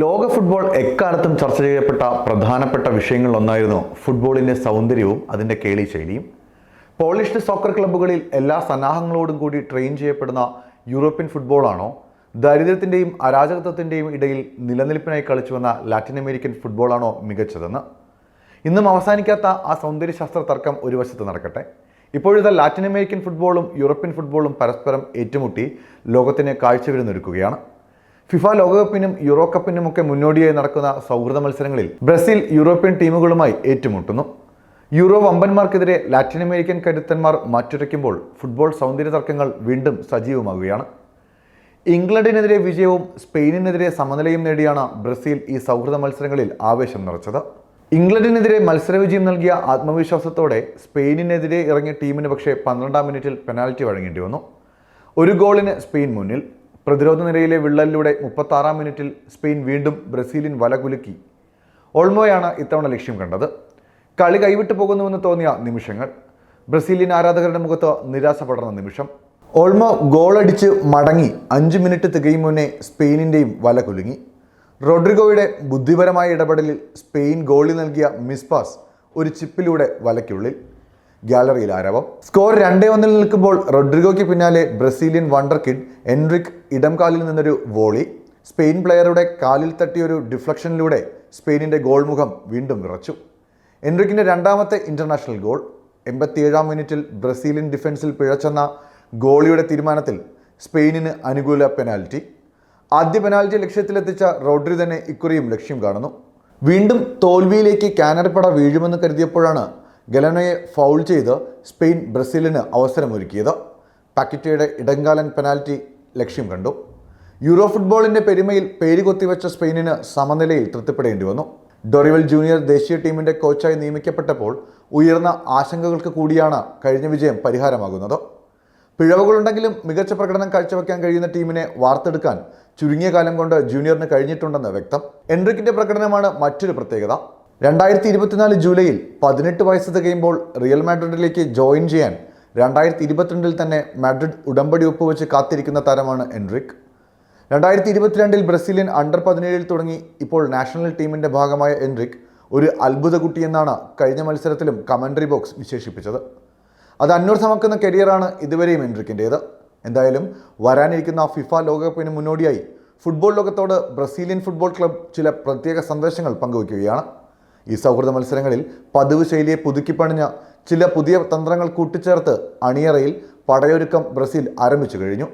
ലോക ഫുട്ബോൾ എക്കാലത്തും ചർച്ച ചെയ്യപ്പെട്ട പ്രധാനപ്പെട്ട വിഷയങ്ങളിലൊന്നായിരുന്നു ഫുട്ബോളിൻ്റെ സൗന്ദര്യവും അതിൻ്റെ കേളി ശൈലിയും. പോളിഷ്ഡ് സോക്കർ ക്ലബ്ബുകളിൽ എല്ലാ സന്നാഹങ്ങളോടും കൂടി ട്രെയിൻ ചെയ്യപ്പെടുന്ന യൂറോപ്യൻ ഫുട്ബോളാണോ, ദാരിദ്ര്യത്തിൻ്റെയും അരാജകത്വത്തിൻ്റെയും ഇടയിൽ നിലനിൽപ്പിനായി കളിച്ചു വന്ന ലാറ്റിൻ അമേരിക്കൻ ഫുട്ബോളാണോ മികച്ചതെന്ന് ഇന്നും അവസാനിക്കാത്ത ആ സൗന്ദര്യശാസ്ത്ര തർക്കം ഒരു വശത്ത് നടക്കട്ടെ. ഇപ്പോഴത്തെ ലാറ്റിൻ അമേരിക്കൻ ഫുട്ബോളും യൂറോപ്യൻ ഫുട്ബോളും പരസ്പരം ഏറ്റുമുട്ടി ലോകത്തിന് കാഴ്ചവിരുന്നൊരുക്കുകയാണ്. ഫിഫ ലോകകപ്പിനും യൂറോ കപ്പിനുമൊക്കെ മുന്നോടിയായി നടക്കുന്ന സൗഹൃദ മത്സരങ്ങളിൽ ബ്രസീൽ യൂറോപ്യൻ ടീമുകളുമായി ഏറ്റുമുട്ടുന്നു. യൂറോ വമ്പന്മാർക്കെതിരെ ലാറ്റിൻ അമേരിക്കൻ കരുത്തന്മാർ മാറ്റുരയ്ക്കുമ്പോൾ ഫുട്ബോൾ സൗന്ദര്യ തർക്കങ്ങൾ വീണ്ടും സജീവമാകുകയാണ്. ഇംഗ്ലണ്ടിനെതിരെ വിജയവും സ്പെയിനിനെതിരെ സമനിലയും നേടിയാണ് ബ്രസീൽ ഈ സൗഹൃദ മത്സരങ്ങളിൽ ആവേശം നിറച്ചത്. ഇംഗ്ലണ്ടിനെതിരെ മത്സരവിജയം നൽകിയ ആത്മവിശ്വാസത്തോടെ സ്പെയിനിനെതിരെ ഇറങ്ങിയ ടീമിന് പക്ഷേ 12-ാം മിനിറ്റിൽ പെനാൽറ്റി വഴങ്ങേണ്ടി വന്നു. ഒരു ഗോളിന് സ്പെയിൻ മുന്നിൽ. പ്രതിരോധ നിരയിലെ വിള്ളലിലൂടെ 36-ാം മിനിറ്റിൽ സ്പെയിൻ വീണ്ടും ബ്രസീലിൻ വലകുലുക്കി. ഓൾമോയാണ് ഇത്തവണ ലക്ഷ്യം കണ്ടത്. കളി കൈവിട്ടു പോകുന്നുവെന്ന് തോന്നിയ നിമിഷങ്ങൾ, ബ്രസീലിയൻ ആരാധകരുടെ മുഖത്ത് നിരാശ പടർന്ന നിമിഷം. ഓൾമോ ഗോളടിച്ച് മടങ്ങി 5 മിനിറ്റ് തികയും മുന്നേ സ്പെയിനിൻ്റെയും വല കുലുങ്ങി. റോഡ്രിഗോയുടെ ബുദ്ധിപരമായ ഇടപെടലിൽ സ്പെയിൻ ഗോളി നൽകിയ മിസ് പാസ് ഒരു ചിപ്പിലൂടെ വലയ്ക്കുള്ളിൽ. ഗാലറിയിൽ ആരവം. സ്കോർ 2-1 നിൽക്കുമ്പോൾ റോഡ്രിഗോയ്ക്ക് പിന്നാലെ ബ്രസീലിയൻ വണ്ടർ കിഡ് എൻറിക് ഇടംകാലിൽ നിന്നൊരു വോളി. സ്പെയിൻ പ്ലെയറുടെ കാലിൽ തട്ടിയൊരു ഡിഫ്ലക്ഷനിലൂടെ സ്പെയിനിൻ്റെ ഗോൾ മുഖം വീണ്ടും വിറച്ചു. എൻറിക്കിൻ്റെ 2ാമത്തെ ഇൻ്റർനാഷണൽ ഗോൾ. 87-ാം മിനിറ്റിൽ ബ്രസീലിയൻ ഡിഫൻസിൽ പിഴച്ചെന്ന ഗോളിയുടെ തീരുമാനത്തിൽ സ്പെയിനിന് അനുകൂല പെനാൽറ്റി. ആദ്യ പെനാൽറ്റി ലക്ഷ്യത്തിലെത്തിച്ച റോഡ്രി തന്നെ ഇക്കുറിയും ലക്ഷ്യം കാണുന്നു. വീണ്ടും തോൽവിയിലേക്ക് കാനറിപ്പട വീഴുമെന്ന് കരുതിയപ്പോഴാണ് ഗലനയെ ഫൗൾ ചെയ്ത് സ്പെയിൻ ബ്രസീലിന് അവസരമൊരുക്കിയത്. പാക്കറ്റയുടെ ഇടങ്കാലൻ പെനാൽറ്റി ലക്ഷ്യം കണ്ടു. യൂറോ ഫുട്ബോളിൻ്റെ പെരുമയിൽ പേര് കൊത്തിവെച്ച സ്പെയിനിന് സമനിലയിൽ തൃപ്തിപ്പെടേണ്ടി വന്നു. ഡൊറിവൽ ജൂനിയർ ദേശീയ ടീമിൻ്റെ കോച്ചായി നിയമിക്കപ്പെട്ടപ്പോൾ ഉയർന്ന ആശങ്കകൾക്ക് കൂടിയാണ് കഴിഞ്ഞ വിജയം പരിഹാരമാകുന്നത്. പിഴവുകളുണ്ടെങ്കിലും മികച്ച പ്രകടനം കാഴ്ചവെക്കാൻ കഴിയുന്ന ടീമിനെ വാർത്തെടുക്കാൻ ചുരുങ്ങിയ കാലം കൊണ്ട് ജൂനിയറിന് കഴിഞ്ഞിട്ടുണ്ടെന്ന് വ്യക്തം. എൻറിക്കിൻ്റെ പ്രകടനമാണ് മറ്റൊരു പ്രത്യേകത. 2024 ജൂലൈയിൽ 18 വയസ്സ് തികയുമ്പോൾ റിയൽ മാഡ്രിഡിലേക്ക് ജോയിൻ ചെയ്യാൻ 2022 തന്നെ മാഡ്രിഡ് ഉടമ്പടി ഒപ്പുവെച്ച് കാത്തിരിക്കുന്ന താരമാണ് എൻറിക്. 2022 ബ്രസീലിയൻ അണ്ടർ 17 തുടങ്ങി ഇപ്പോൾ നാഷണൽ ടീമിൻ്റെ ഭാഗമായ എൻറിക് ഒരു അത്ഭുത കുട്ടിയെന്നാണ് കഴിഞ്ഞ മത്സരത്തിലും കമൻട്രി ബോക്സ് വിശേഷിപ്പിച്ചത്. അത് അന്വർത്ഥമാക്കുന്ന കരിയറാണ് ഇതുവരെയും എൻറിക്കിൻ്റേത്. എന്തായാലും വരാനിരിക്കുന്ന ഫിഫ ലോകകപ്പിന് മുന്നോടിയായി ഫുട്ബോൾ ലോകത്തോട് ബ്രസീലിയൻ ഫുട്ബോൾ ക്ലബ്ബ് ചില പ്രത്യേക സന്ദേശങ്ങൾ പങ്കുവയ്ക്കുകയാണ്. ഈ സൗഹൃദ മത്സരങ്ങളിൽ പതിവ് ശൈലിയെ പുതുക്കിപ്പണിഞ്ഞ ചില പുതിയ തന്ത്രങ്ങൾ കൂട്ടിച്ചേർത്ത് അണിയറയിൽ പടയൊരുക്കം ബ്രസീൽ ആരംഭിച്ചു കഴിഞ്ഞു.